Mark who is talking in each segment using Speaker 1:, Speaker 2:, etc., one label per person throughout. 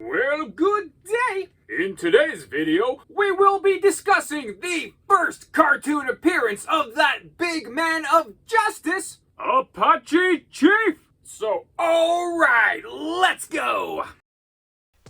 Speaker 1: Well, good day! In today's video, we will be discussing the first cartoon appearance of that big man of justice, Apache Chief! So, alright, let's go!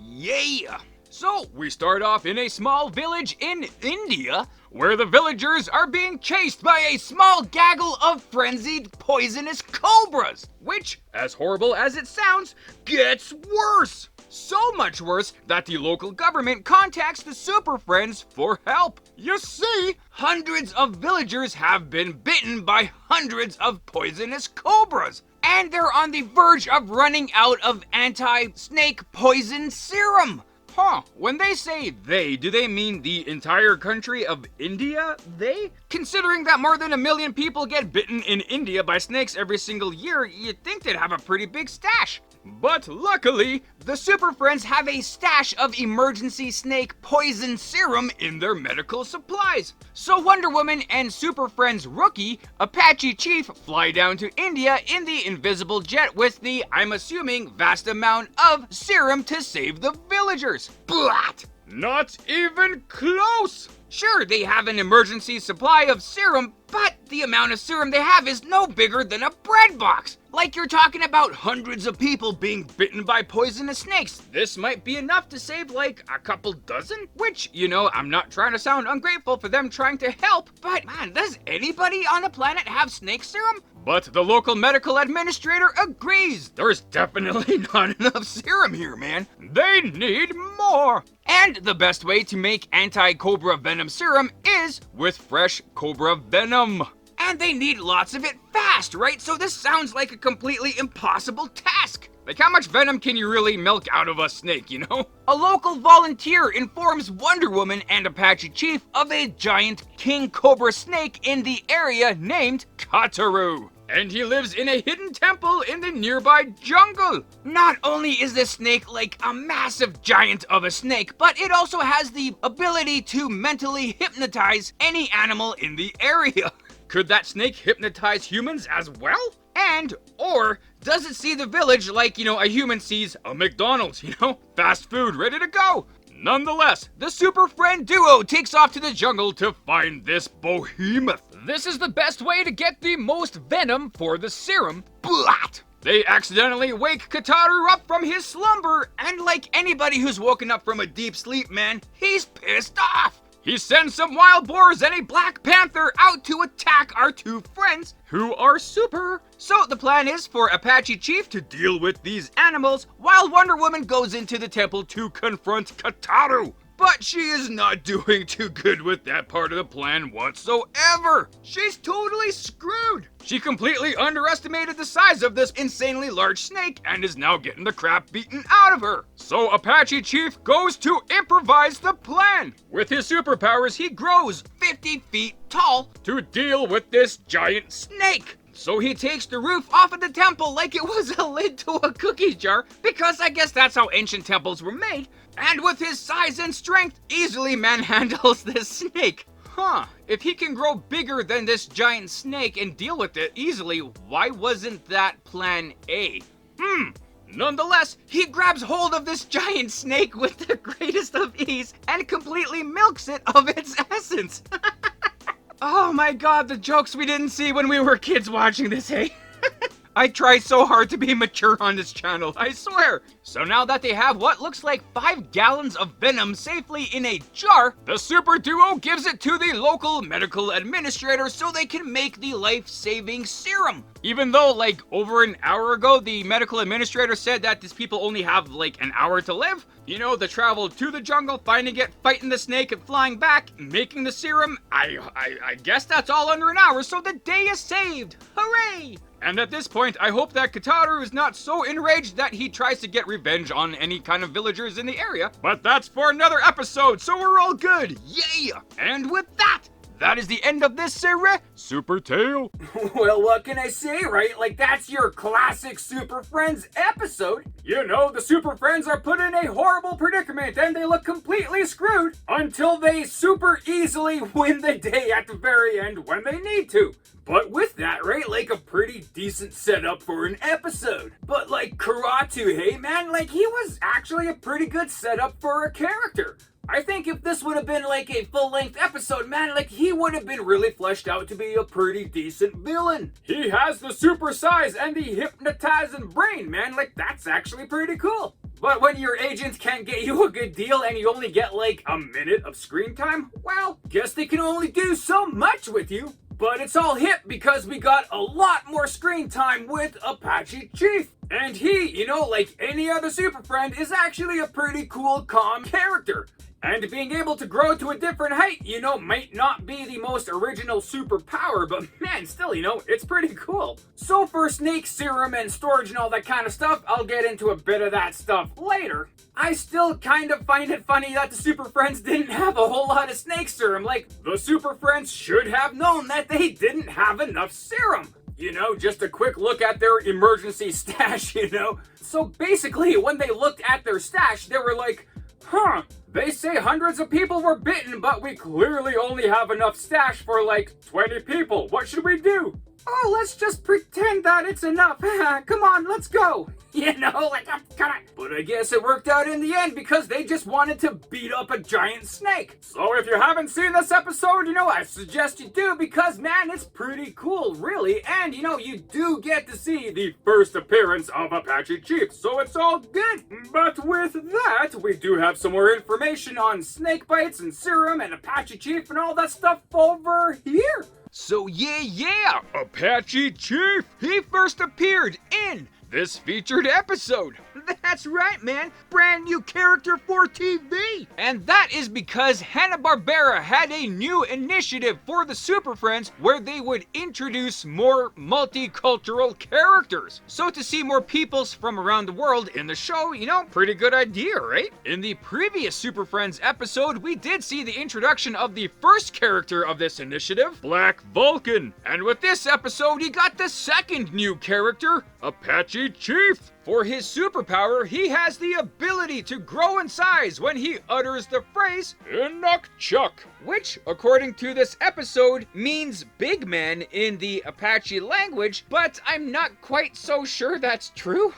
Speaker 2: Yeah! So, we start off in a small village in India, where the villagers are being chased by a small gaggle of frenzied, poisonous cobras, which, as horrible as it sounds, gets worse! So much worse that the local government contacts the Super Friends for help. You see, hundreds of villagers have been bitten by hundreds of poisonous cobras, and they're on the verge of running out of anti-snake poison serum. Huh, when they say they, do they mean the entire country of India? They? Considering that more than 1 million people get bitten in India by snakes every single year, you'd think they'd have a pretty big stash. But luckily, the Super Friends have a stash of emergency snake poison serum in their medical supplies. So Wonder Woman and Super Friends rookie, Apache Chief, fly down to India in the invisible jet with the, I'm assuming, vast amount of serum to save the villagers. Blat! Not even close! Sure, they have an emergency supply of serum, but the amount of serum they have is no bigger than a bread box. Like you're talking about hundreds of people being bitten by poisonous snakes. This might be enough to save like a couple dozen, which, you know, I'm not trying to sound ungrateful for them trying to help, but man, does anybody on the planet have snake serum? But the local medical administrator agrees. There's definitely not enough serum here, man. They need more. And the best way to make anti-cobra venom serum is with fresh cobra venom. And they need lots of it fast, right? So this sounds like a completely impossible task. Like, how much venom can you really milk out of a snake, you know? A local volunteer informs Wonder Woman and Apache Chief of a giant king cobra snake in the area named Kataru. And he lives in a hidden temple in the nearby jungle. Not only is this snake like a massive giant of a snake, but it also has the ability to mentally hypnotize any animal in the area. Could that snake hypnotize humans as well? And, or, does it see the village like, you know, a human sees a McDonald's, you know? Fast food ready to go. Nonetheless, the Super Friend duo takes off to the jungle to find this behemoth. This is the best way to get the most venom for the serum. Blat! They accidentally wake Kataru up from his slumber, and like anybody who's woken up from a deep sleep, man, he's pissed off. He sends some wild boars and a black panther out to attack our two friends, who are super. So the plan is for Apache Chief to deal with these animals, while Wonder Woman goes into the temple to confront Kataru. But she is not doing too good with that part of the plan whatsoever. She's totally screwed. She completely underestimated the size of this insanely large snake and is now getting the crap beaten out of her. So Apache Chief goes to improvise the plan. With his superpowers, he grows 50 feet tall to deal with this giant snake. So he takes the roof off of the temple like it was a lid to a cookie jar, because I guess that's how ancient temples were made, and with his size and strength, easily manhandles this snake. Huh, if he can grow bigger than this giant snake and deal with it easily, why wasn't that plan A? Nonetheless, he grabs hold of this giant snake with the greatest of ease and completely milks it of its essence. Oh my god, the jokes we didn't see when we were kids watching this, hey? I try so hard to be mature on this channel, I swear. So now that they have what looks like 5 gallons of venom safely in a jar, the super duo gives it to the local medical administrator so they can make the life-saving serum. Even though, like, over an hour ago, the medical administrator said that these people only have, like, an hour to live. You know, the travel to the jungle, finding it, fighting the snake, and flying back, making the serum. I guess that's all under an hour, so the day is saved. Hooray! And at this point, I hope that Kataru is not so enraged that he tries to get revenge on any kind of villagers in the area. But that's for another episode, so we're all good. Yeah! And with that, that is the end of this Super Tale.
Speaker 1: Well, what can I say, right? Like, that's your classic Super Friends episode. You know, the Super Friends are put in a horrible predicament and they look completely screwed until they super easily win the day at the very end when they need to. But with that, right, like a pretty decent setup for an episode. But like Karatu, hey man, like he was actually a pretty good setup for a character. I think if this would have been like a full-length episode, man, like he would have been really fleshed out to be a pretty decent villain. He has the super size and the hypnotizing brain, man, like that's actually pretty cool. But when your agent can't get you a good deal and you only get like a minute of screen time, well, guess they can only do so much with you. But it's all hip because we got a lot more screen time with Apache Chief. And he, you know, like any other Super Friend, is actually a pretty cool, calm character. And being able to grow to a different height, you know, might not be the most original superpower, but man, still, you know, it's pretty cool. So for Snake Serum and storage and all that kind of stuff, I'll get into a bit of that stuff later. I still kind of find it funny that the Super Friends didn't have a whole lot of Snake Serum. Like, the Super Friends should have known that they didn't have enough serum. You know, just a quick look at their emergency stash, you know. So basically, when they looked at their stash, they were like, huh, they say hundreds of people were bitten, but we clearly only have enough stash for like 20 people. What should we do? Oh, let's just pretend that it's enough. Come on, let's go. You know, like, come on. But I guess it worked out in the end because they just wanted to beat up a giant snake. So if you haven't seen this episode, you know, I suggest you do because, man, it's pretty cool, really. And, you know, you do get to see the first appearance of Apache Chief, so it's all good. But with that, we do have some more information on snake bites and serum and Apache Chief and all that stuff over here.
Speaker 2: So yeah, Apache Chief, he first appeared in this featured episode. That's right, man. Brand new character for TV. And that is because Hanna-Barbera had a new initiative for the Super Friends where they would introduce more multicultural characters. So to see more peoples from around the world in the show, you know, pretty good idea, right? In the previous Super Friends episode, we did see the introduction of the first character of this initiative, Black Vulcan. And with this episode, he got the second new character, Apache Chief. For his superpower, he has the ability to grow in size when he utters the phrase, "Enoch Chuck," which, according to this episode, means big man in the Apache language, but I'm not quite so sure that's true.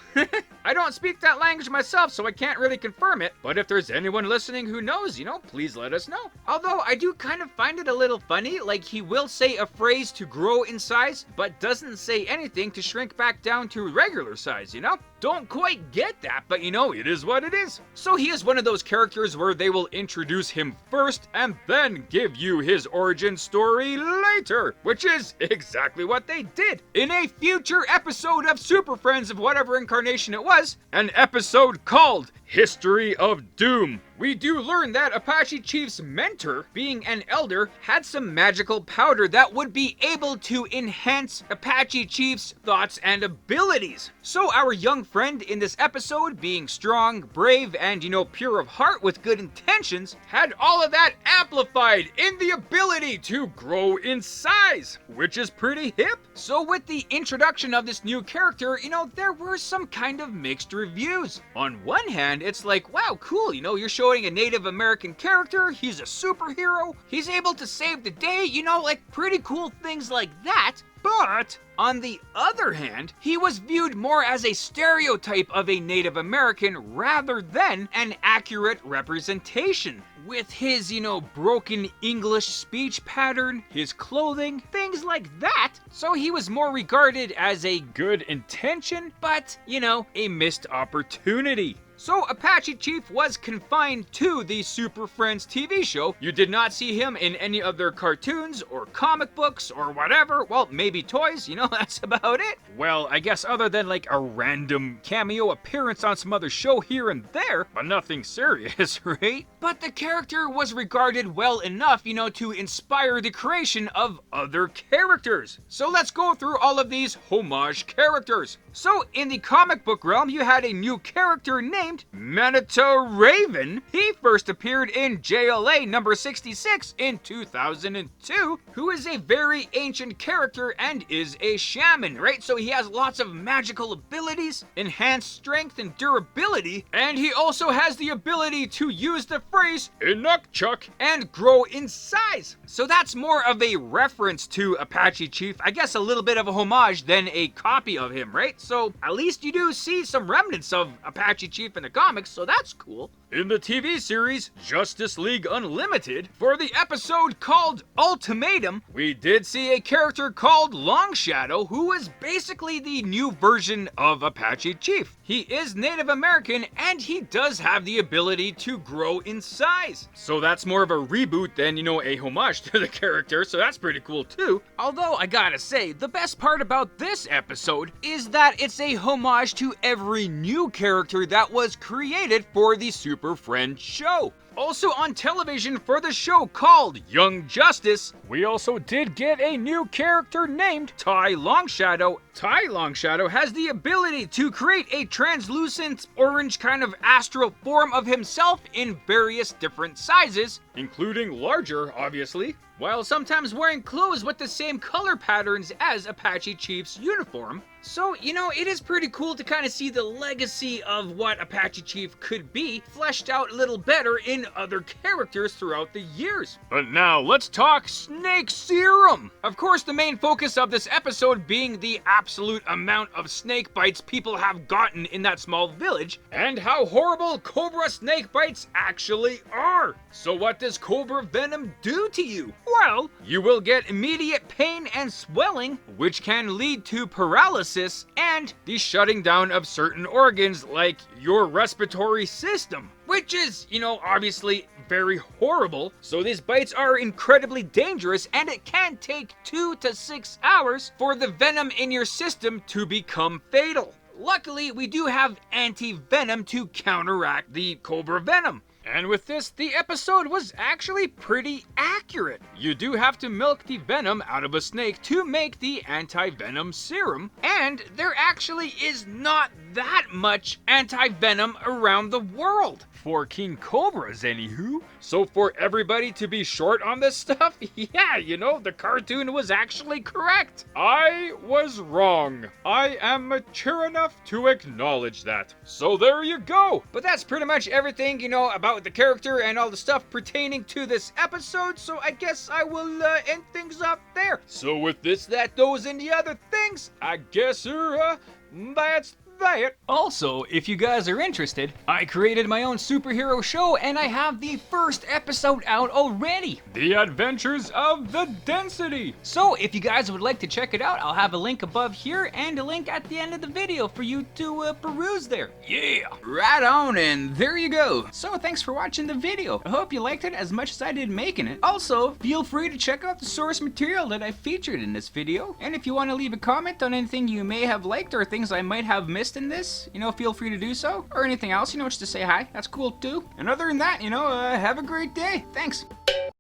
Speaker 2: I don't speak that language myself, so I can't really confirm it, but if there's anyone listening who knows, you know, please let us know. Although I do kind of find it a little funny, like he will say a phrase to grow in size, but doesn't say anything to shrink back down to regular size, you know? Don't quite get that, but you know, it is what it is. So he is one of those characters where they will introduce him first and then give you his origin story later, which is exactly what they did in a future episode of Super Friends of whatever incarnation it was, an episode called History of Doom. We do learn that Apache Chief's mentor, being an elder, had some magical powder that would be able to enhance Apache Chief's thoughts and abilities. So our young friend in this episode, being strong, brave, and, you know, pure of heart with good intentions, had all of that amplified in the ability to grow in size, which is pretty hip. So with the introduction of this new character, you know, there were some kind of mixed reviews. On one hand, it's like, wow, cool, you know, you're showing a Native American character, he's a superhero, he's able to save the day, you know, like pretty cool things like that. But on the other hand, he was viewed more as a stereotype of a Native American rather than an accurate representation. With his, you know, broken English speech pattern, his clothing, things like that. So he was more regarded as a good intention, but, you know, a missed opportunity. So Apache Chief was confined to the Super Friends TV show. You did not see him in any of their cartoons or comic books or whatever. Well, maybe toys, you know, that's about it. Well, I guess other than like a random cameo appearance on some other show here and there, but nothing serious, right? But the character was regarded well enough, you know, to inspire the creation of other characters. So let's go through all of these homage characters. So in the comic book realm, you had a new character named Manitou Raven. He first appeared in JLA number 66 in 2002, who is a very ancient character and is a shaman, right? So he has lots of magical abilities, enhanced strength and durability, and he also has the ability to use the phrase Inukchuk and grow in size. So that's more of a reference to Apache Chief, I guess a little bit of a homage than a copy of him, right? So at least you do see some remnants of Apache Chief in the comics, so that's cool. In the TV series Justice League Unlimited, for the episode called Ultimatum, we did see a character called Long Shadow, who is basically the new version of Apache Chief. He is Native American and he does have the ability to grow in size. So that's more of a reboot than, you know, a homage to the character, so that's pretty cool too. Although I gotta say, the best part about this episode is that it's a homage to every new character that was created for the Super Friends show. Also on television for the show called Young Justice, we also did get a new character named Ty Longshadow. Ty Longshadow has the ability to create a translucent orange kind of astral form of himself in various different sizes, including larger, obviously, while sometimes wearing clothes with the same color patterns as Apache Chief's uniform. So, you know, it is pretty cool to kind of see the legacy of what Apache Chief could be fleshed out a little better in other characters throughout the years. But now let's talk snake serum. Of course, the main focus of this episode being the absolute amount of snake bites people have gotten in that small village and how horrible cobra snake bites actually are. So what does cobra venom do to you? Well, you will get immediate pain and swelling, which can lead to paralysis and the shutting down of certain organs like your respiratory system, which is, you know, obviously very horrible. So these bites are incredibly dangerous and it can take 2 to 6 hours for the venom in your system to become fatal. Luckily, we do have antivenom to counteract the cobra venom. And with this, the episode was actually pretty accurate. You do have to milk the venom out of a snake to make the anti-venom serum, and there actually is not that much anti-venom around the world for king cobras, anywho. So for everybody to be short on this stuff, yeah, you know, the cartoon was actually correct. I was wrong. I am mature enough to acknowledge that. So there you go. But that's pretty much everything, you know, about the character and all the stuff pertaining to this episode, so I guess I will end things up there. So with this, that, those, and the other things, I guess that's that. Also, if you guys are interested, I created my own superhero show and I have the first episode out already. The Adventures of the Density. So if you guys would like to check it out, I'll have a link above here and a link at the end of the video for you to peruse there. Yeah, right on, and there you go. So thanks for watching the video. I hope you liked it as much as I did making it. Also, feel free to check out the source material that I featured in this video. And if you want to leave a comment on anything you may have liked or things I might have missed in this, you know, feel free to do so, or anything else, you know, just to say hi, that's cool too. And other than that, you know, have a great day. Thanks.